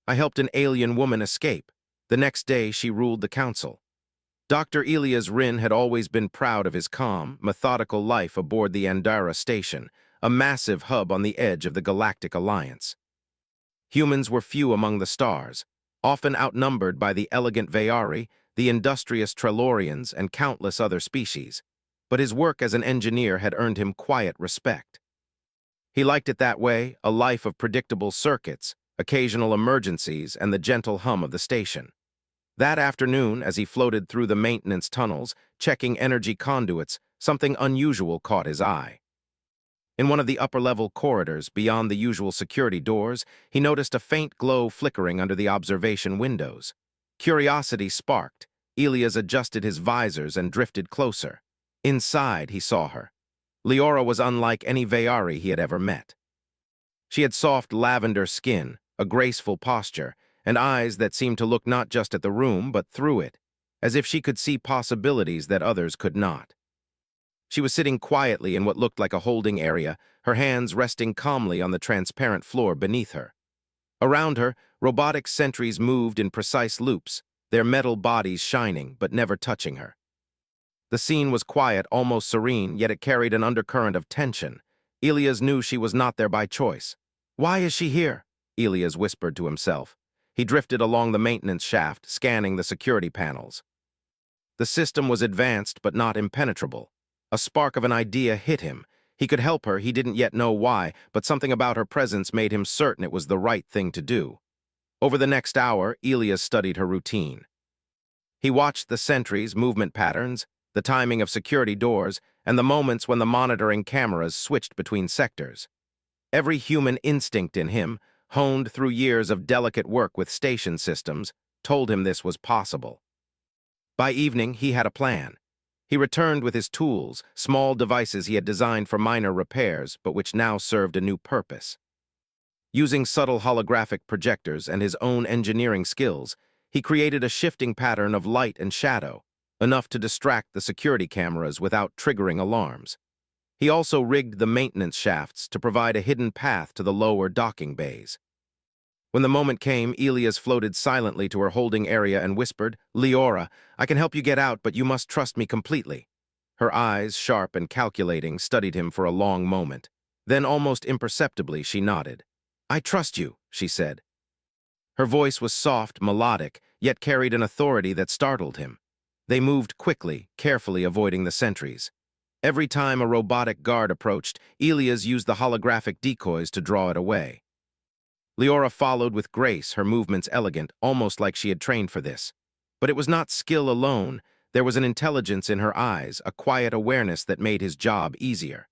I helped an alien woman escape. The next day, she ruled the council. Dr. Elias Rin had always been proud of his calm, methodical life aboard the Andara station, a massive hub on the edge of the Galactic Alliance. Humans were few among the stars, often outnumbered by the elegant Veyari, the industrious Trelorians, and countless other species, but his work as an engineer had earned him quiet respect. He liked it that way, a life of predictable circuits, occasional emergencies, and the gentle hum of the station. That afternoon, as he floated through the maintenance tunnels, checking energy conduits, something unusual caught his eye. In one of the upper-level corridors, beyond the usual security doors, he noticed a faint glow flickering under the observation windows. Curiosity sparked. Elias adjusted his visors and drifted closer. Inside, he saw her. Leora was unlike any Veyari he had ever met. She had soft lavender skin, a graceful posture, and eyes that seemed to look not just at the room, but through it, as if she could see possibilities that others could not. She was sitting quietly in what looked like a holding area, her hands resting calmly on the transparent floor beneath her. Around her, robotic sentries moved in precise loops, their metal bodies shining but never touching her. The scene was quiet, almost serene, yet it carried an undercurrent of tension. Elias knew she was not there by choice. "Why is she here?" Elias whispered to himself. He drifted along the maintenance shaft, scanning the security panels. The system was advanced but not impenetrable. A spark of an idea hit him. He could help her, he didn't yet know why, but something about her presence made him certain it was the right thing to do. Over the next hour, Elias studied her routine. He watched the sentries' movement patterns, the timing of security doors, and the moments when the monitoring cameras switched between sectors. Every human instinct in him, honed through years of delicate work with station systems, told him this was possible. By evening, he had a plan. He returned with his tools, small devices he had designed for minor repairs, but which now served a new purpose. Using subtle holographic projectors and his own engineering skills, he created a shifting pattern of light and shadow, enough to distract the security cameras without triggering alarms. He also rigged the maintenance shafts to provide a hidden path to the lower docking bays. When the moment came, Elias floated silently to her holding area and whispered, "Leora, I can help you get out, but you must trust me completely." Her eyes, sharp and calculating, studied him for a long moment. Then, almost imperceptibly, she nodded. "I trust you," she said. Her voice was soft, melodic, yet carried an authority that startled him. They moved quickly, carefully avoiding the sentries. Every time a robotic guard approached, Elias used the holographic decoys to draw it away. Leora followed with grace, her movements elegant, almost like she had trained for this. But it was not skill alone. There was an intelligence in her eyes, a quiet awareness that made his job easier.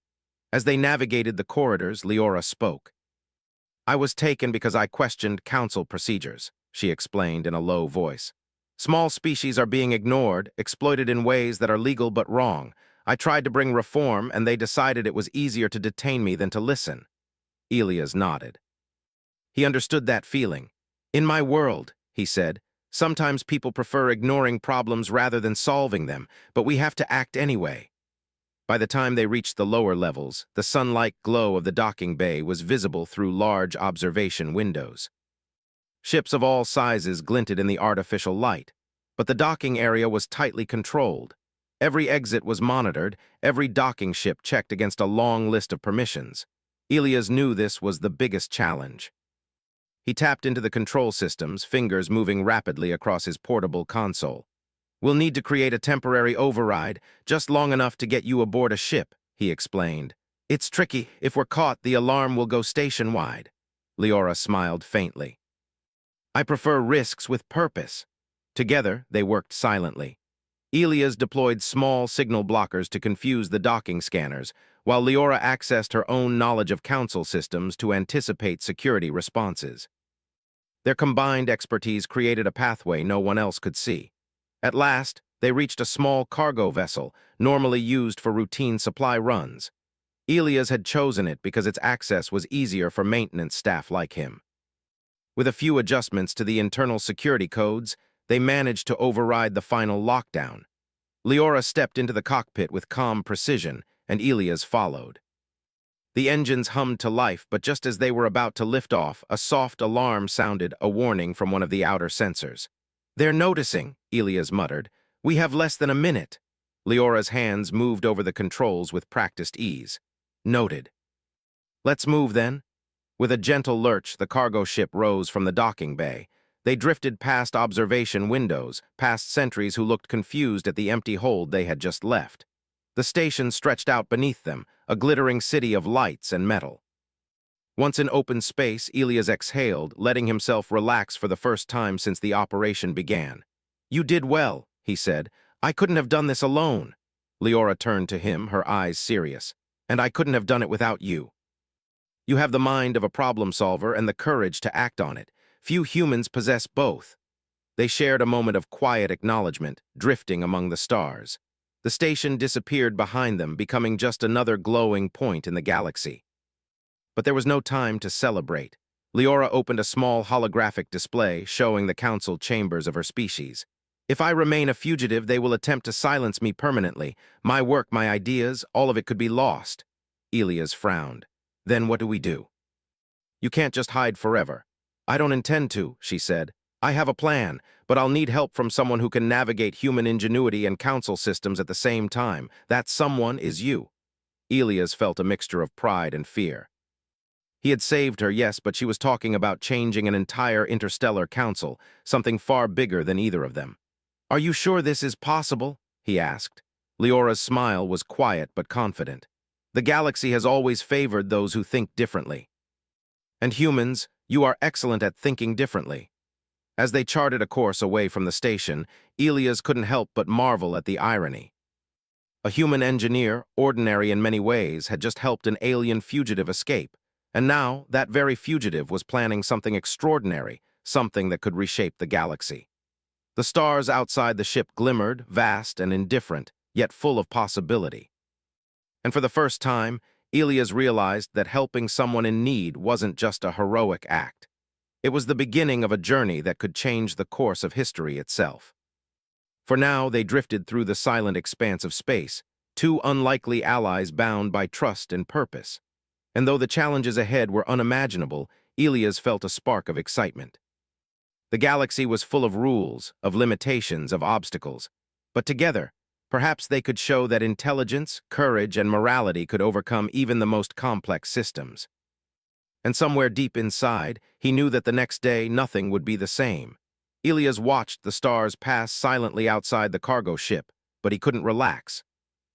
As they navigated the corridors, Leora spoke. "I was taken because I questioned council procedures," she explained in a low voice. "Small species are being ignored, exploited in ways that are legal but wrong. I tried to bring reform, and they decided it was easier to detain me than to listen." Elias nodded. He understood that feeling. "In my world," he said, "sometimes people prefer ignoring problems rather than solving them, but we have to act anyway." By the time they reached the lower levels, the sun-like glow of the docking bay was visible through large observation windows. Ships of all sizes glinted in the artificial light, but the docking area was tightly controlled. Every exit was monitored, every docking ship checked against a long list of permissions. Elias knew this was the biggest challenge. He tapped into the control systems, fingers moving rapidly across his portable console. "We'll need to create a temporary override, just long enough to get you aboard a ship," he explained. "It's tricky. If we're caught, the alarm will go station-wide." Leora smiled faintly. "I prefer risks with purpose." Together, they worked silently. Elias deployed small signal blockers to confuse the docking scanners, while Leora accessed her own knowledge of council systems to anticipate security responses. Their combined expertise created a pathway no one else could see. At last, they reached a small cargo vessel, normally used for routine supply runs. Elias had chosen it because its access was easier for maintenance staff like him. With a few adjustments to the internal security codes, they managed to override the final lockdown. Leora stepped into the cockpit with calm precision, and Elias followed. The engines hummed to life, but just as they were about to lift off, a soft alarm sounded, a warning from one of the outer sensors. "They're noticing," Elias muttered. "We have less than a minute." Leora's hands moved over the controls with practiced ease. "Noted. Let's move then." With a gentle lurch, the cargo ship rose from the docking bay. They drifted past observation windows, past sentries who looked confused at the empty hold they had just left. The station stretched out beneath them, a glittering city of lights and metal. Once in open space, Elias exhaled, letting himself relax for the first time since the operation began. "You did well," he said. "I couldn't have done this alone." Leora turned to him, her eyes serious. "And I couldn't have done it without you. You have the mind of a problem solver and the courage to act on it. Few humans possess both." They shared a moment of quiet acknowledgement, drifting among the stars. The station disappeared behind them, becoming just another glowing point in the galaxy. But there was no time to celebrate. Leora opened a small holographic display showing the council chambers of her species. "If I remain a fugitive, they will attempt to silence me permanently. My work, my ideas, all of it could be lost." Elias frowned. "Then what do we do?" "You can't just hide forever." "I don't intend to," she said. "I have a plan, but I'll need help from someone who can navigate human ingenuity and council systems at the same time. That someone is you." Elias felt a mixture of pride and fear. He had saved her, yes, but she was talking about changing an entire interstellar council, something far bigger than either of them. "Are you sure this is possible?" he asked. Leora's smile was quiet but confident. "The galaxy has always favored those who think differently. And humans, you are excellent at thinking differently." As they charted a course away from the station, Elias couldn't help but marvel at the irony. A human engineer, ordinary in many ways, had just helped an alien fugitive escape. And now, that very fugitive was planning something extraordinary, something that could reshape the galaxy. The stars outside the ship glimmered, vast and indifferent, yet full of possibility. And for the first time, Elias realized that helping someone in need wasn't just a heroic act. It was the beginning of a journey that could change the course of history itself. For now, they drifted through the silent expanse of space, two unlikely allies bound by trust and purpose. And though the challenges ahead were unimaginable, Elias felt a spark of excitement. The galaxy was full of rules, of limitations, of obstacles. But together, perhaps they could show that intelligence, courage, and morality could overcome even the most complex systems. And somewhere deep inside, he knew that the next day nothing would be the same. Elias watched the stars pass silently outside the cargo ship, but he couldn't relax.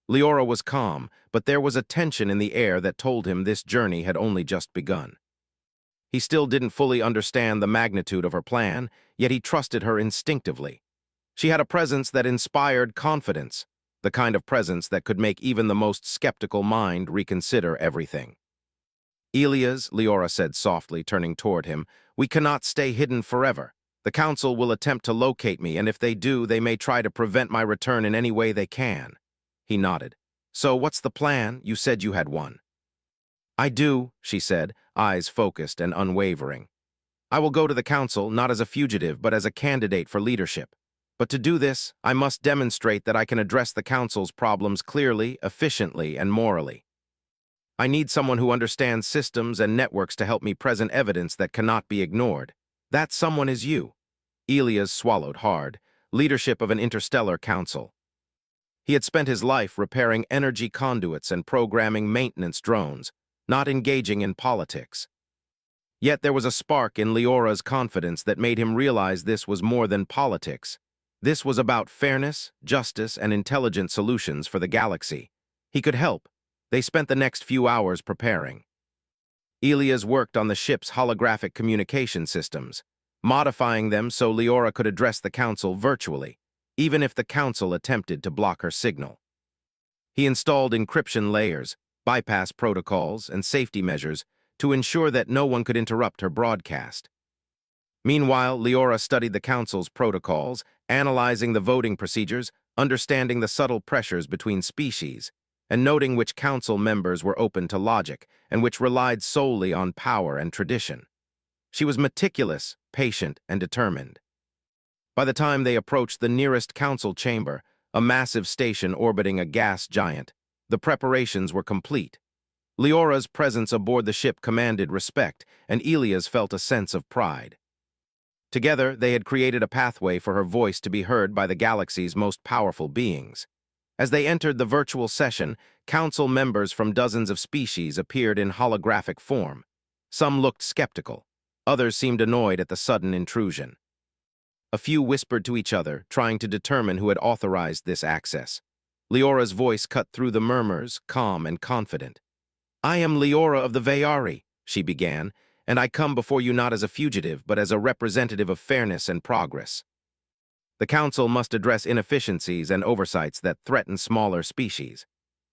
Leora was calm, but there was a tension in the air that told him this journey had only just begun. He still didn't fully understand the magnitude of her plan, yet he trusted her instinctively. She had a presence that inspired confidence, the kind of presence that could make even the most skeptical mind reconsider everything. "Elias," Leora said softly, turning toward him, "we cannot stay hidden forever. The council will attempt to locate me, and if they do, they may try to prevent my return in any way they can." He nodded. "So what's the plan? You said you had one." "I do," she said, eyes focused and unwavering. "I will go to the council, not as a fugitive, but as a candidate for leadership. But to do this, I must demonstrate that I can address the council's problems clearly, efficiently, and morally. I need someone who understands systems and networks to help me present evidence that cannot be ignored. That someone is you." Elias swallowed hard. Leadership of an interstellar council. He had spent his life repairing energy conduits and programming maintenance drones, not engaging in politics. Yet there was a spark in Leora's confidence that made him realize this was more than politics. This was about fairness, justice, and intelligent solutions for the galaxy. He could help. They spent the next few hours preparing. Elias worked on the ship's holographic communication systems, modifying them so Leora could address the council virtually, even if the council attempted to block her signal. He installed encryption layers, bypass protocols, and safety measures to ensure that no one could interrupt her broadcast. Meanwhile, Leora studied the council's protocols, analyzing the voting procedures, understanding the subtle pressures between species, and noting which council members were open to logic and which relied solely on power and tradition. She was meticulous, patient, and determined. By the time they approached the nearest council chamber, a massive station orbiting a gas giant, the preparations were complete. Leora's presence aboard the ship commanded respect, and Elias felt a sense of pride. Together, they had created a pathway for her voice to be heard by the galaxy's most powerful beings. As they entered the virtual session, council members from dozens of species appeared in holographic form. Some looked skeptical. Others seemed annoyed at the sudden intrusion. A few whispered to each other, trying to determine who had authorized this access. Leora's voice cut through the murmurs, calm and confident. "I am Leora of the Veyari," she began, "and I come before you not as a fugitive, but as a representative of fairness and progress. The Council must address inefficiencies and oversights that threaten smaller species.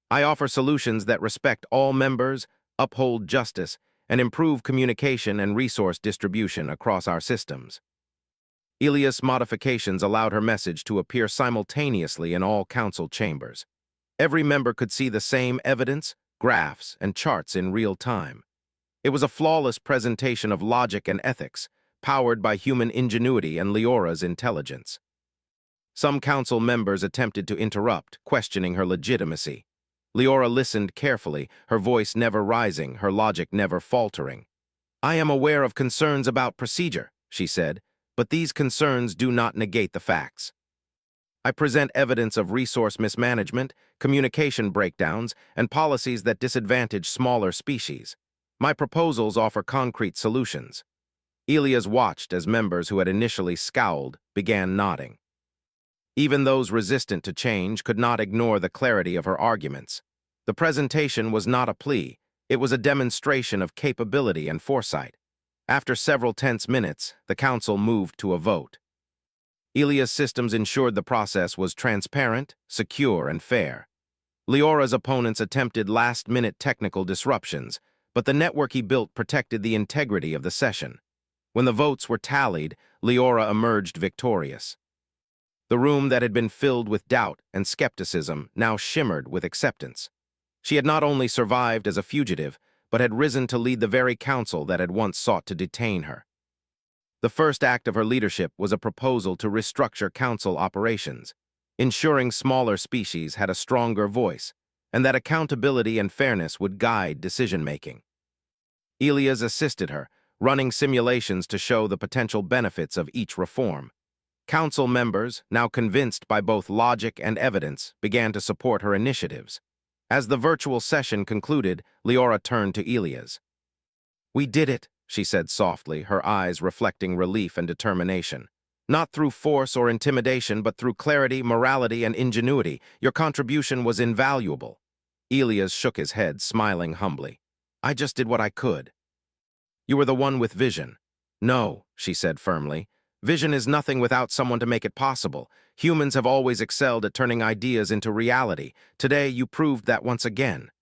I offer solutions that respect all members, uphold justice, and improve communication and resource distribution across our systems." Elias' modifications allowed her message to appear simultaneously in all Council chambers. Every member could see the same evidence, graphs, and charts in real time. It was a flawless presentation of logic and ethics, powered by human ingenuity and Leora's intelligence. Some council members attempted to interrupt, questioning her legitimacy. Leora listened carefully, her voice never rising, her logic never faltering. "I am aware of concerns about procedure," she said, "but these concerns do not negate the facts. I present evidence of resource mismanagement, communication breakdowns, and policies that disadvantage smaller species. My proposals offer concrete solutions." Elias watched as members who had initially scowled began nodding. Even those resistant to change could not ignore the clarity of her arguments. The presentation was not a plea, it was a demonstration of capability and foresight. After several tense minutes, the council moved to a vote. Elias' systems ensured the process was transparent, secure, and fair. Leora's opponents attempted last-minute technical disruptions, but the network he built protected the integrity of the session. When the votes were tallied, Leora emerged victorious. The room that had been filled with doubt and skepticism now shimmered with acceptance. She had not only survived as a fugitive, but had risen to lead the very council that had once sought to detain her. The first act of her leadership was a proposal to restructure council operations, ensuring smaller species had a stronger voice, and that accountability and fairness would guide decision-making. Elias assisted her, running simulations to show the potential benefits of each reform. Council members, now convinced by both logic and evidence, began to support her initiatives. As the virtual session concluded, Leora turned to Elias. "We did it," she said softly, her eyes reflecting relief and determination. "Not through force or intimidation, but through clarity, morality, and ingenuity. Your contribution was invaluable." Elias shook his head, smiling humbly. "I just did what I could." "You were the one with vision." "No," she said firmly. "Vision is nothing without someone to make it possible. Humans have always excelled at turning ideas into reality. Today, you proved that once again."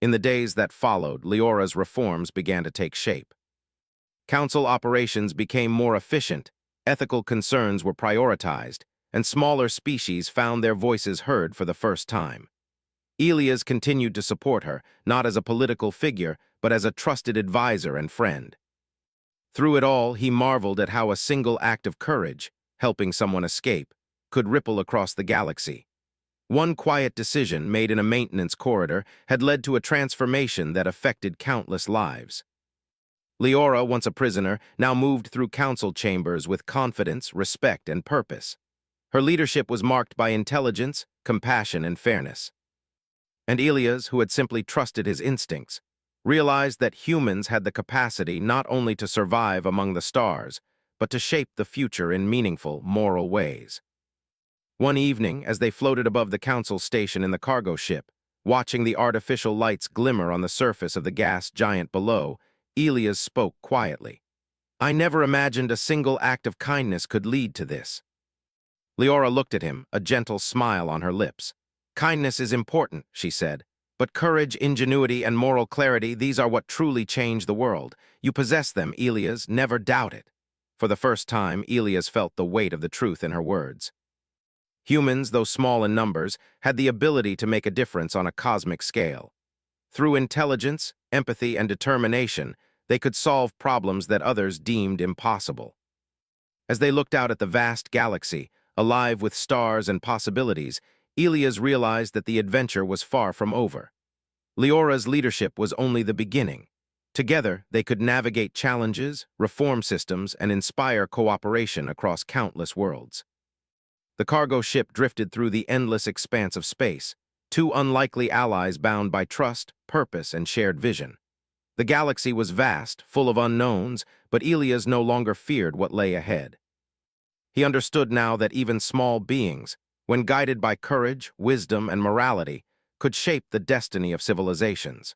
In the days that followed, Leora's reforms began to take shape. Council operations became more efficient, ethical concerns were prioritized, and smaller species found their voices heard for the first time. Elias continued to support her, not as a political figure, but as a trusted advisor and friend. Through it all, he marveled at how a single act of courage, helping someone escape, could ripple across the galaxy. One quiet decision made in a maintenance corridor had led to a transformation that affected countless lives. Leora, once a prisoner, now moved through council chambers with confidence, respect, and purpose. Her leadership was marked by intelligence, compassion, and fairness. And Elias, who had simply trusted his instincts, realized that humans had the capacity not only to survive among the stars, but to shape the future in meaningful, moral ways. One evening, as they floated above the council station in the cargo ship, watching the artificial lights glimmer on the surface of the gas giant below, Elias spoke quietly. "I never imagined a single act of kindness could lead to this." Leora looked at him, a gentle smile on her lips. "Kindness is important," she said, "but courage, ingenuity, and moral clarity, these are what truly change the world. You possess them, Elias, never doubt it." For the first time, Elias felt the weight of the truth in her words. Humans, though small in numbers, had the ability to make a difference on a cosmic scale. Through intelligence, empathy, and determination, they could solve problems that others deemed impossible. As they looked out at the vast galaxy, alive with stars and possibilities, Elias realized that the adventure was far from over. Leora's leadership was only the beginning. Together, they could navigate challenges, reform systems, and inspire cooperation across countless worlds. The cargo ship drifted through the endless expanse of space, two unlikely allies bound by trust, purpose, and shared vision. The galaxy was vast, full of unknowns, but Elias no longer feared what lay ahead. He understood now that even small beings, when guided by courage, wisdom, and morality, could shape the destiny of civilizations.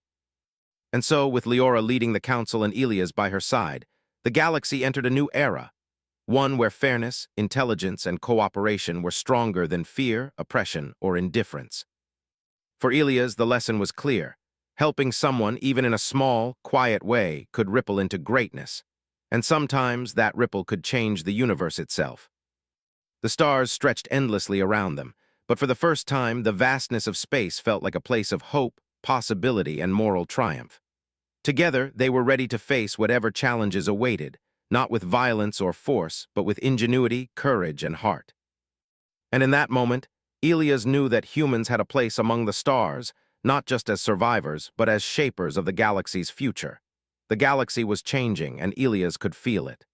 And so, with Leora leading the council and Elias by her side, the galaxy entered a new era, one where fairness, intelligence, and cooperation were stronger than fear, oppression, or indifference. For Elias, the lesson was clear. Helping someone, even in a small, quiet way, could ripple into greatness, and sometimes that ripple could change the universe itself. The stars stretched endlessly around them, but for the first time, the vastness of space felt like a place of hope, possibility, and moral triumph. Together, they were ready to face whatever challenges awaited, not with violence or force, but with ingenuity, courage, and heart. And in that moment, Elias knew that humans had a place among the stars, not just as survivors, but as shapers of the galaxy's future. The galaxy was changing, and Elias could feel it.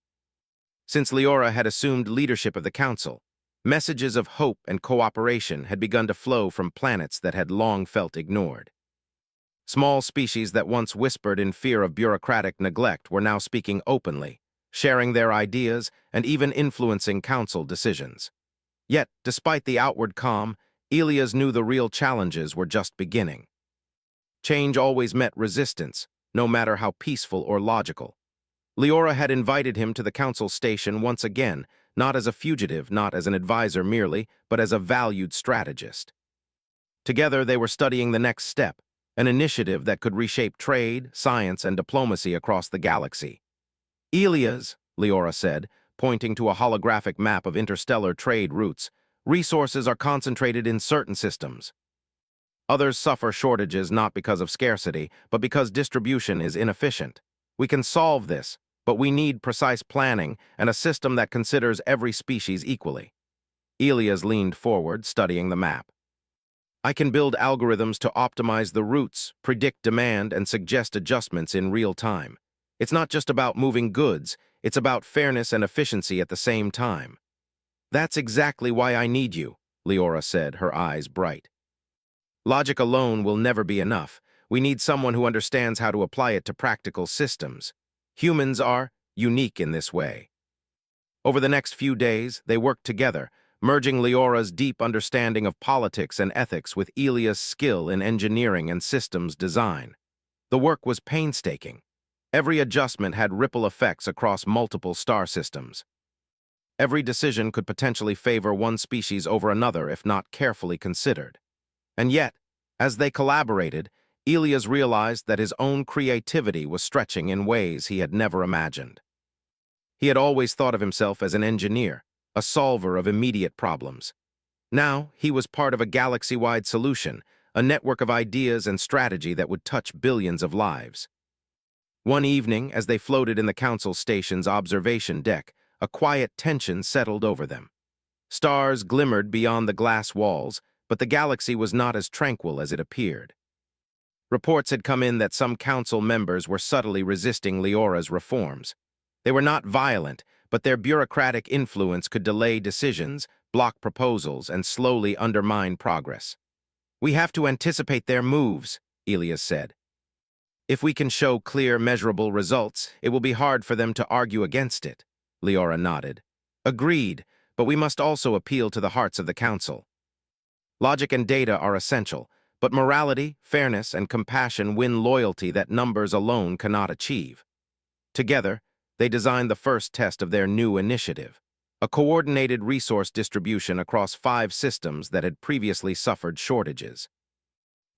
Since Leora had assumed leadership of the Council, messages of hope and cooperation had begun to flow from planets that had long felt ignored. Small species that once whispered in fear of bureaucratic neglect were now speaking openly, sharing their ideas and even influencing Council decisions. Yet, despite the outward calm, Elias knew the real challenges were just beginning. Change always met resistance, no matter how peaceful or logical. Leora had invited him to the council station once again, not as a fugitive, not as an advisor merely, but as a valued strategist. Together they were studying the next step, an initiative that could reshape trade, science, and diplomacy across the galaxy. Elias, Leora said, pointing to a holographic map of interstellar trade routes, resources are concentrated in certain systems. Others suffer shortages not because of scarcity, but because distribution is inefficient. We can solve this, but we need precise planning and a system that considers every species equally. Elias leaned forward, studying the map. I can build algorithms to optimize the routes, predict demand, and suggest adjustments in real time. It's not just about moving goods, it's about fairness and efficiency at the same time. That's exactly why I need you, Leora said, her eyes bright. Logic alone will never be enough. We need someone who understands how to apply it to practical systems. Humans are unique in this way. Over the next few days, they worked together, merging Leora's deep understanding of politics and ethics with Elia's skill in engineering and systems design. The work was painstaking. Every adjustment had ripple effects across multiple star systems. Every decision could potentially favor one species over another if not carefully considered. And yet, as they collaborated, Elias realized that his own creativity was stretching in ways he had never imagined. He had always thought of himself as an engineer, a solver of immediate problems. Now, he was part of a galaxy-wide solution, a network of ideas and strategy that would touch billions of lives. One evening, as they floated in the council station's observation deck, a quiet tension settled over them. Stars glimmered beyond the glass walls, but the galaxy was not as tranquil as it appeared. Reports had come in that some council members were subtly resisting Leora's reforms. They were not violent, but their bureaucratic influence could delay decisions, block proposals, and slowly undermine progress. We have to anticipate their moves, Elias said. If we can show clear, measurable results, it will be hard for them to argue against it. Leora nodded. Agreed, but we must also appeal to the hearts of the council. Logic and data are essential, but morality, fairness, and compassion win loyalty that numbers alone cannot achieve. Together, they designed the first test of their new initiative, a coordinated resource distribution across 5 systems that had previously suffered shortages.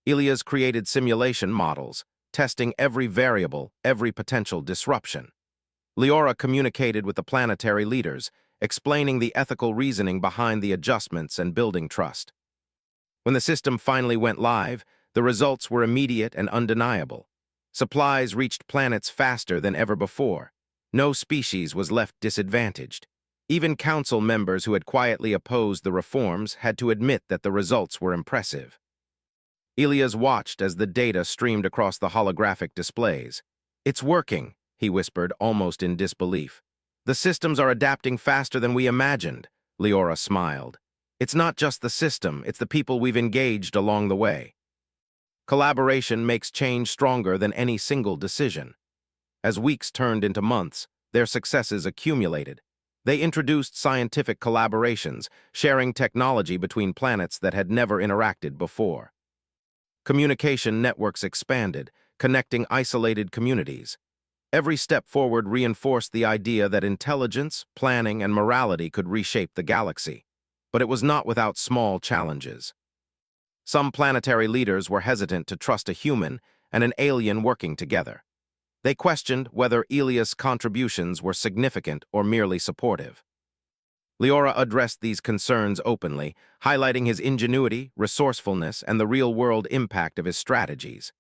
Elias created simulation models, testing every variable, every potential disruption. Leora communicated with the planetary leaders, explaining the ethical reasoning behind the adjustments and building trust. When the system finally went live, the results were immediate and undeniable. Supplies reached planets faster than ever before. No species was left disadvantaged. Even council members who had quietly opposed the reforms had to admit that the results were impressive. Elias watched as the data streamed across the holographic displays. "It's working," he whispered, almost in disbelief. "The systems are adapting faster than we imagined," Leora smiled. "It's not just the system, it's the people we've engaged along the way." Collaboration makes change stronger than any single decision. As weeks turned into months, their successes accumulated. They introduced scientific collaborations, sharing technology between planets that had never interacted before. Communication networks expanded, connecting isolated communities. Every step forward reinforced the idea that intelligence, planning, and morality could reshape the galaxy. But it was not without small challenges. Some planetary leaders were hesitant to trust a human and an alien working together. They questioned whether Elias' contributions were significant or merely supportive. Leora addressed these concerns openly, highlighting his ingenuity, resourcefulness, and the real-world impact of his strategies.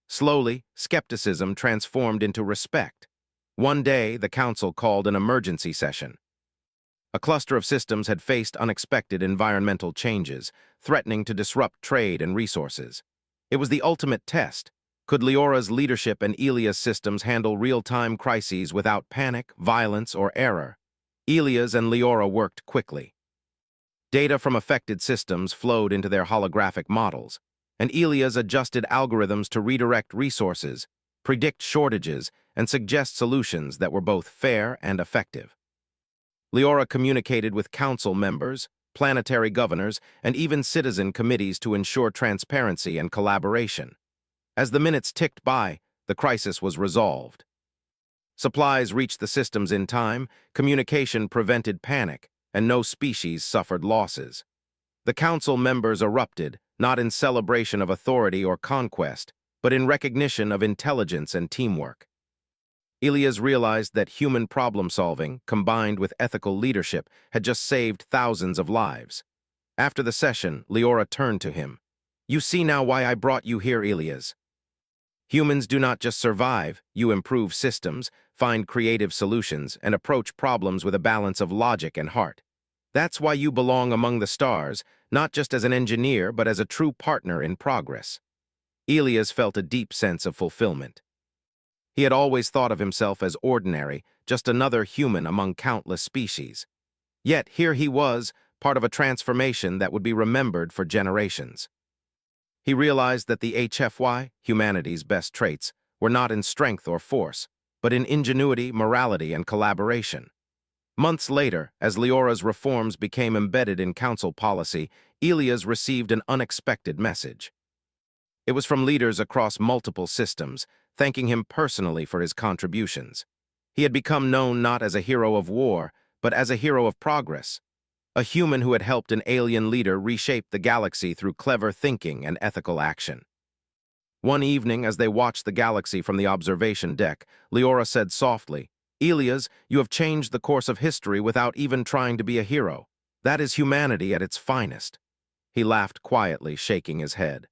Slowly, skepticism transformed into respect. One day, the council called an emergency session. A cluster of systems had faced unexpected environmental changes, threatening to disrupt trade and resources. It was the ultimate test. Could Leora's leadership and Elias' systems handle real-time crises without panic, violence, or error? Elias and Leora worked quickly. Data from affected systems flowed into their holographic models, and Elias adjusted algorithms to redirect resources, predict shortages, and suggest solutions that were both fair and effective. Leora communicated with council members, planetary governors, and even citizen committees to ensure transparency and collaboration. As the minutes ticked by, the crisis was resolved. Supplies reached the systems in time, communication prevented panic, and no species suffered losses. The council members erupted, not in celebration of authority or conquest, but in recognition of intelligence and teamwork. Elias realized that human problem-solving, combined with ethical leadership, had just saved thousands of lives. After the session, Leora turned to him. "You see now why I brought you here, Elias. Humans do not just survive, you improve systems, find creative solutions, and approach problems with a balance of logic and heart. That's why you belong among the stars, not just as an engineer, but as a true partner in progress." Elias felt a deep sense of fulfillment. He had always thought of himself as ordinary, just another human among countless species. Yet here he was, part of a transformation that would be remembered for generations. He realized that the HFY, humanity's best traits, were not in strength or force, but in ingenuity, morality, and collaboration. Months later, as Leora's reforms became embedded in council policy, Elias received an unexpected message. It was from leaders across multiple systems, thanking him personally for his contributions. He had become known not as a hero of war, but as a hero of progress, a human who had helped an alien leader reshape the galaxy through clever thinking and ethical action. One evening, as they watched the galaxy from the observation deck, Leora said softly, "Elias, you have changed the course of history without even trying to be a hero. That is humanity at its finest." He laughed quietly, shaking his head.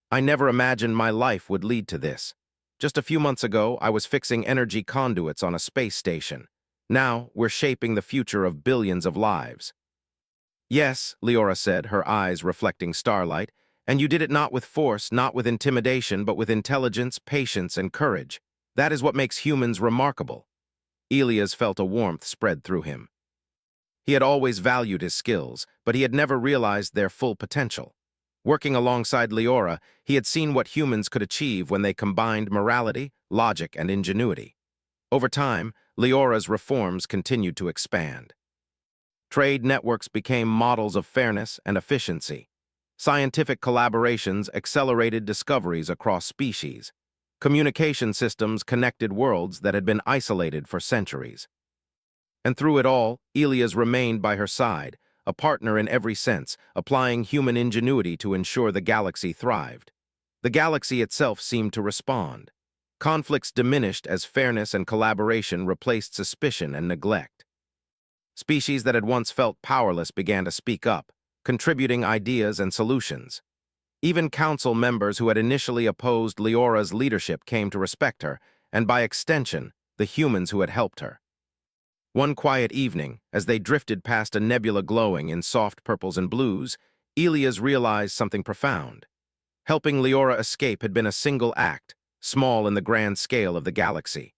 "I never imagined my life would lead to this. Just a few months ago, I was fixing energy conduits on a space station. Now, we're shaping the future of billions of lives." "Yes," Leora said, her eyes reflecting starlight, "and you did it not with force, not with intimidation, but with intelligence, patience, and courage. That is what makes humans remarkable." Elias felt a warmth spread through him. He had always valued his skills, but he had never realized their full potential. Working alongside Leora, he had seen what humans could achieve when they combined morality, logic, and ingenuity. Over time, Leora's reforms continued to expand. Trade networks became models of fairness and efficiency. Scientific collaborations accelerated discoveries across species. Communication systems connected worlds that had been isolated for centuries. And through it all, Elias remained by her side, a partner in every sense, applying human ingenuity to ensure the galaxy thrived. The galaxy itself seemed to respond. Conflicts diminished as fairness and collaboration replaced suspicion and neglect. Species that had once felt powerless began to speak up, contributing ideas and solutions. Even council members who had initially opposed Leora's leadership came to respect her, and by extension, the humans who had helped her. One quiet evening, as they drifted past a nebula glowing in soft purples and blues, Elias realized something profound. Helping Leora escape had been a single act, small in the grand scale of the galaxy.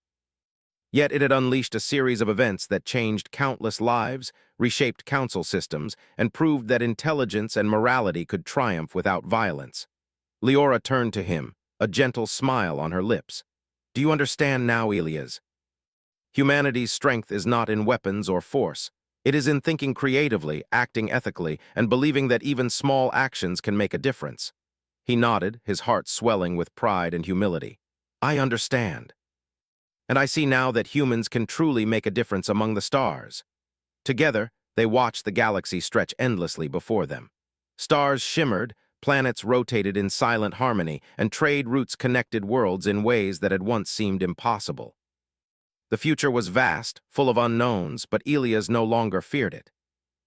Yet it had unleashed a series of events that changed countless lives, reshaped council systems, and proved that intelligence and morality could triumph without violence. Leora turned to him, a gentle smile on her lips. "Do you understand now, Elias? Humanity's strength is not in weapons or force. It is in thinking creatively, acting ethically, and believing that even small actions can make a difference." He nodded, his heart swelling with pride and humility. "I understand. And I see now that humans can truly make a difference among the stars." Together, they watched the galaxy stretch endlessly before them. Stars shimmered, planets rotated in silent harmony, and trade routes connected worlds in ways that had once seemed impossible. The future was vast, full of unknowns, but Elias no longer feared it.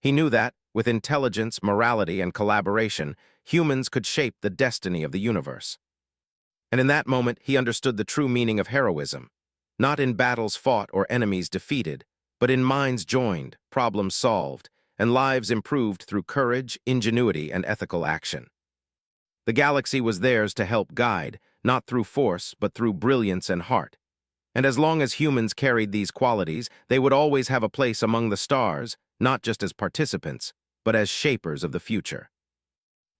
He knew that, with intelligence, morality, and collaboration, humans could shape the destiny of the universe. And in that moment, he understood the true meaning of heroism, not in battles fought or enemies defeated, but in minds joined, problems solved, and lives improved through courage, ingenuity, and ethical action. The galaxy was theirs to help guide, not through force, but through brilliance and heart. And as long as humans carried these qualities, they would always have a place among the stars, not just as participants, but as shapers of the future.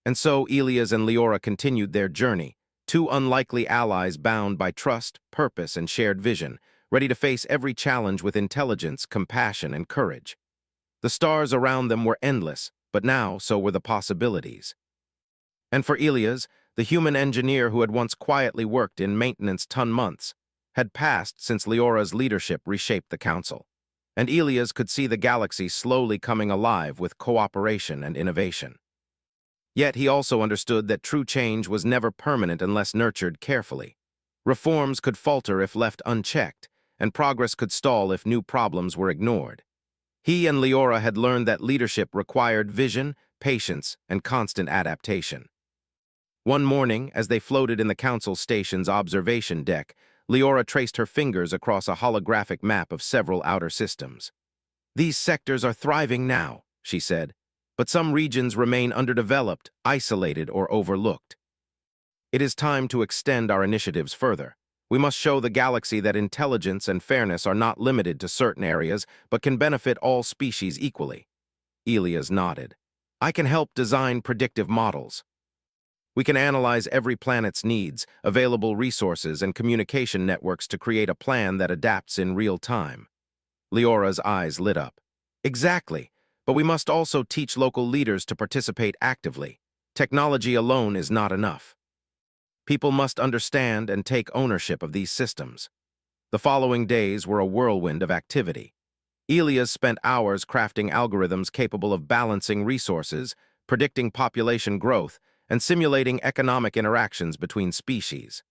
And so Elias and Leora continued their journey, two unlikely allies bound by trust, purpose, and shared vision, ready to face every challenge with intelligence, compassion, and courage. The stars around them were endless, but now so were the possibilities. And for Elias, the human engineer who had once quietly worked in maintenance months, had passed since Leora's leadership reshaped the council. And Elias could see the galaxy slowly coming alive with cooperation and innovation. Yet he also understood that true change was never permanent unless nurtured carefully. Reforms could falter if left unchecked, and progress could stall if new problems were ignored. He and Leora had learned that leadership required vision, patience, and constant adaptation. One morning, as they floated in the council station's observation deck, Leora traced her fingers across a holographic map of several outer systems. "These sectors are thriving now," she said, "but some regions remain underdeveloped, isolated, or overlooked. It is time to extend our initiatives further. We must show the galaxy that intelligence and fairness are not limited to certain areas, but can benefit all species equally." Elias nodded. "I can help design predictive models. We can analyze every planet's needs, available resources, and communication networks to create a plan that adapts in real time." Leora's eyes lit up. "Exactly, but we must also teach local leaders to participate actively. Technology alone is not enough. People must understand and take ownership of these systems." The following days were a whirlwind of activity. Elias spent hours crafting algorithms capable of balancing resources, predicting population growth, and simulating economic interactions between species.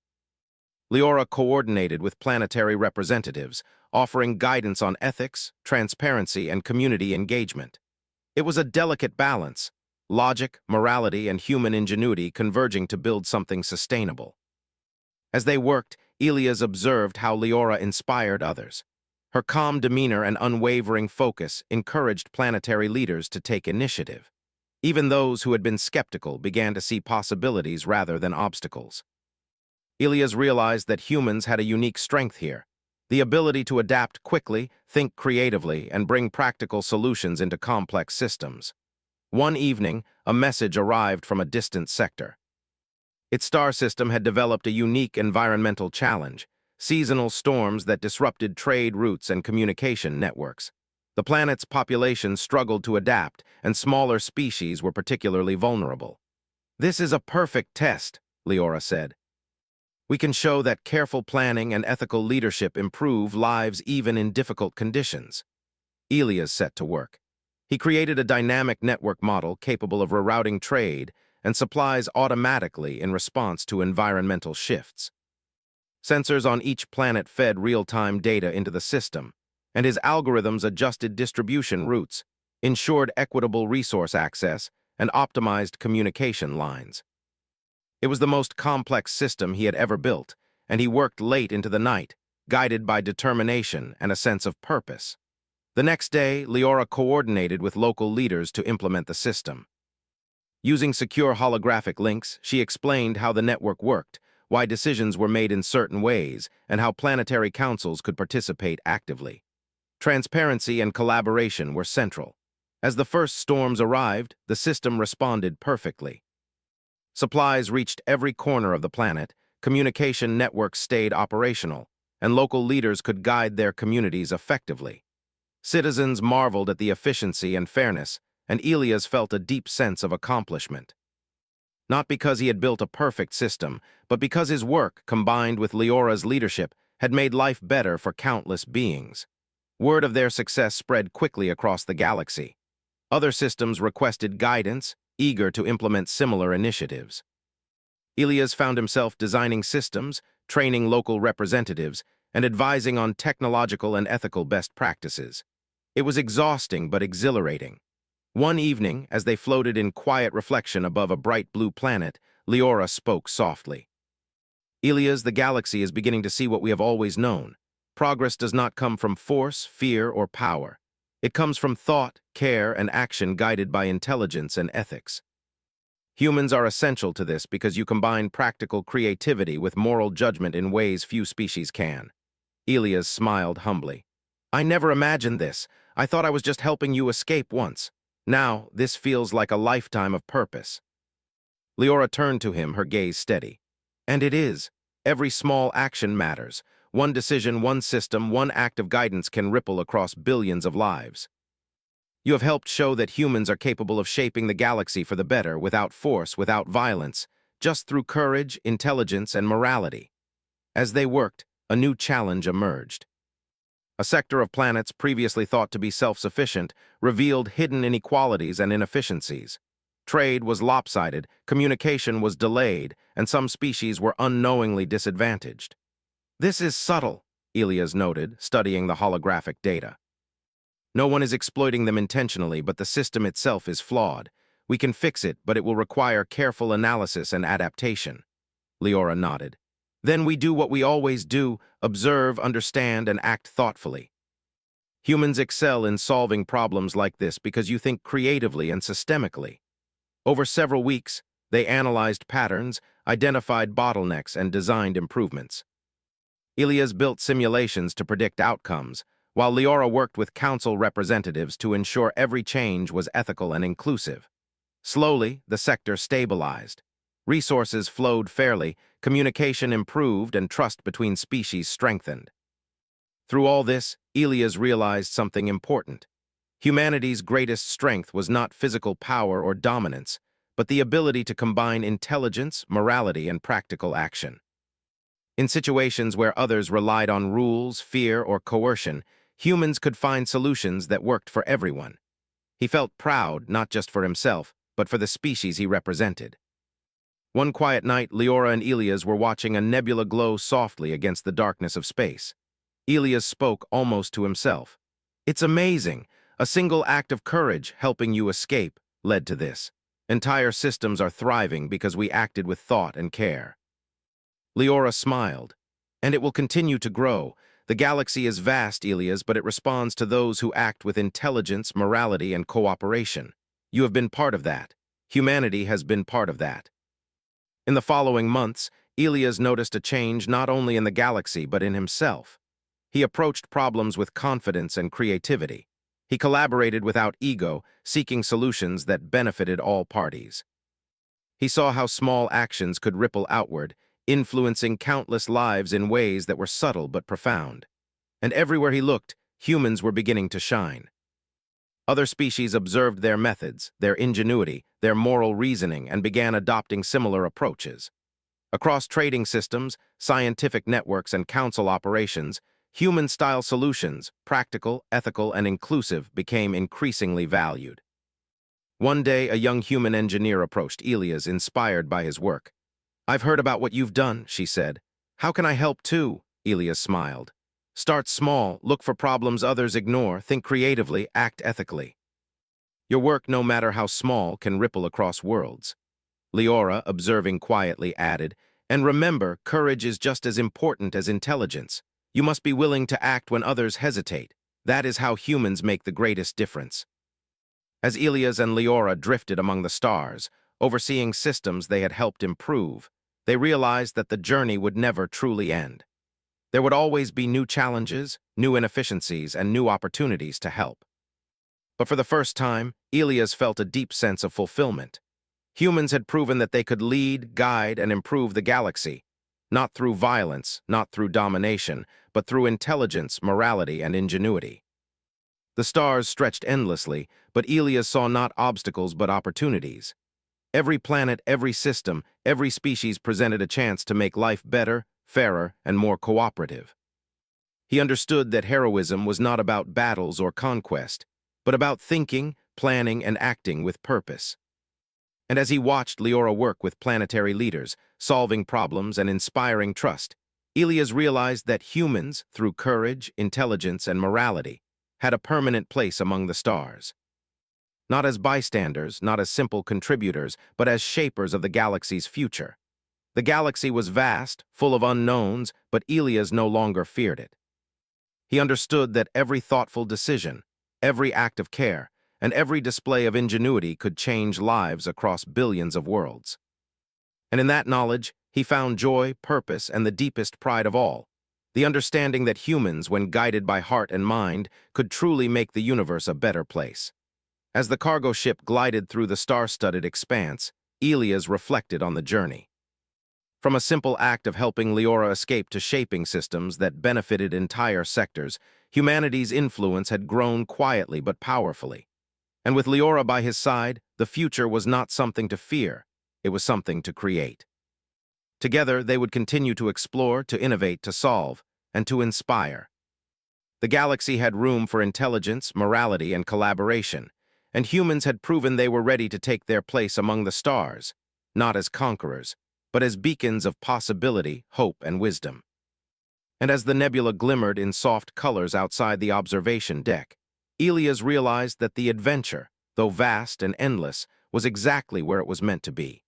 Leora coordinated with planetary representatives, offering guidance on ethics, transparency, and community engagement. It was a delicate balance, logic, morality, and human ingenuity converging to build something sustainable. As they worked, Elias observed how Leora inspired others. Her calm demeanor and unwavering focus encouraged planetary leaders to take initiative. Even those who had been skeptical began to see possibilities rather than obstacles. Elias realized that humans had a unique strength here, the ability to adapt quickly, think creatively, and bring practical solutions into complex systems. One evening, a message arrived from a distant sector. Its star system had developed a unique environmental challenge, seasonal storms that disrupted trade routes and communication networks. The planet's population struggled to adapt, and smaller species were particularly vulnerable. "This is a perfect test," Leora said. "We can show that careful planning and ethical leadership improve lives even in difficult conditions." Elias set to work. He created a dynamic network model capable of rerouting trade and supplies automatically in response to environmental shifts. Sensors on each planet fed real-time data into the system, and his algorithms adjusted distribution routes, ensured equitable resource access, and optimized communication lines. It was the most complex system he had ever built, and he worked late into the night, guided by determination and a sense of purpose. The next day, Leora coordinated with local leaders to implement the system. Using secure holographic links, she explained how the network worked, why decisions were made in certain ways, and how planetary councils could participate actively. Transparency and collaboration were central. As the first storms arrived, the system responded perfectly. Supplies reached every corner of the planet, communication networks stayed operational, and local leaders could guide their communities effectively. Citizens marveled at the efficiency and fairness, and Elias felt a deep sense of accomplishment. Not because he had built a perfect system, but because his work, combined with Leora's leadership, had made life better for countless beings. Word of their success spread quickly across the galaxy. Other systems requested guidance, eager to implement similar initiatives. Elias found himself designing systems, training local representatives, and advising on technological and ethical best practices. It was exhausting but exhilarating. One evening, as they floated in quiet reflection above a bright blue planet, Leora spoke softly. "Elias, the galaxy is beginning to see what we have always known. Progress does not come from force, fear, or power. It comes from thought, care, and action guided by intelligence and ethics. Humans are essential to this because you combine practical creativity with moral judgment in ways few species can." Elias smiled humbly. "I never imagined this. I thought I was just helping you escape once. Now, this feels like a lifetime of purpose." Leora turned to him, her gaze steady. "And it is. Every small action matters. One decision, one system, one act of guidance can ripple across billions of lives. You have helped show that humans are capable of shaping the galaxy for the better, without force, without violence, just through courage, intelligence, and morality." As they worked, a new challenge emerged. A sector of planets previously thought to be self-sufficient revealed hidden inequalities and inefficiencies. Trade was lopsided, communication was delayed, and some species were unknowingly disadvantaged. "This is subtle," Elias noted, studying the holographic data. "No one is exploiting them intentionally, but the system itself is flawed. We can fix it, but it will require careful analysis and adaptation." Leora nodded. "Then we do what we always do: observe, understand, and act thoughtfully. Humans excel in solving problems like this because you think creatively and systemically." Over several weeks, they analyzed patterns, identified bottlenecks, and designed improvements. Elias built simulations to predict outcomes, while Leora worked with council representatives to ensure every change was ethical and inclusive. Slowly, the sector stabilized. Resources flowed fairly, communication improved, and trust between species strengthened. Through all this, Elias realized something important. Humanity's greatest strength was not physical power or dominance, but the ability to combine intelligence, morality, and practical action. In situations where others relied on rules, fear, or coercion, humans could find solutions that worked for everyone. He felt proud, not just for himself, but for the species he represented. One quiet night, Leora and Elias were watching a nebula glow softly against the darkness of space. Elias spoke almost to himself. "It's amazing. A single act of courage, helping you escape, led to this. Entire systems are thriving because we acted with thought and care." Leora smiled. "And it will continue to grow. The galaxy is vast, Elias, but it responds to those who act with intelligence, morality, and cooperation. You have been part of that. Humanity has been part of that." In the following months, Elias noticed a change not only in the galaxy but in himself. He approached problems with confidence and creativity. He collaborated without ego, seeking solutions that benefited all parties. He saw how small actions could ripple outward, influencing countless lives in ways that were subtle but profound. And everywhere he looked, humans were beginning to shine. Other species observed their methods, their ingenuity, their moral reasoning, and began adopting similar approaches. Across trading systems, scientific networks, and council operations, human-style solutions, practical, ethical, and inclusive, became increasingly valued. One day, a young human engineer approached Elias, inspired by his work. "I've heard about what you've done," she said. "How can I help too?" Elias smiled. "Start small, look for problems others ignore, think creatively, act ethically. Your work, no matter how small, can ripple across worlds." Leora, observing quietly, added, "And remember, courage is just as important as intelligence. You must be willing to act when others hesitate. That is how humans make the greatest difference." As Elias and Leora drifted among the stars, overseeing systems they had helped improve, they realized that the journey would never truly end. There would always be new challenges, new inefficiencies, and new opportunities to help. But for the first time, Elias felt a deep sense of fulfillment. Humans had proven that they could lead, guide, and improve the galaxy, not through violence, not through domination, but through intelligence, morality, and ingenuity. The stars stretched endlessly, but Elias saw not obstacles but opportunities. Every planet, every system, every species presented a chance to make life better, fairer, and more cooperative. He understood that heroism was not about battles or conquest, but about thinking, planning, and acting with purpose. And as he watched Leora work with planetary leaders, solving problems and inspiring trust, Elias realized that humans, through courage, intelligence, and morality, had a permanent place among the stars. Not as bystanders, not as simple contributors, but as shapers of the galaxy's future. The galaxy was vast, full of unknowns, but Elias no longer feared it. He understood that every thoughtful decision, every act of care, and every display of ingenuity could change lives across billions of worlds. And in that knowledge, he found joy, purpose, and the deepest pride of all, the understanding that humans, when guided by heart and mind, could truly make the universe a better place. As the cargo ship glided through the star-studded expanse, Elias reflected on the journey. From a simple act of helping Leora escape to shaping systems that benefited entire sectors, humanity's influence had grown quietly but powerfully. And with Leora by his side, the future was not something to fear, it was something to create. Together, they would continue to explore, to innovate, to solve, and to inspire. The galaxy had room for intelligence, morality, and collaboration, and humans had proven they were ready to take their place among the stars, not as conquerors, but as beacons of possibility, hope, and wisdom. And as the nebula glimmered in soft colors outside the observation deck, Elias realized that the adventure, though vast and endless, was exactly where it was meant to be.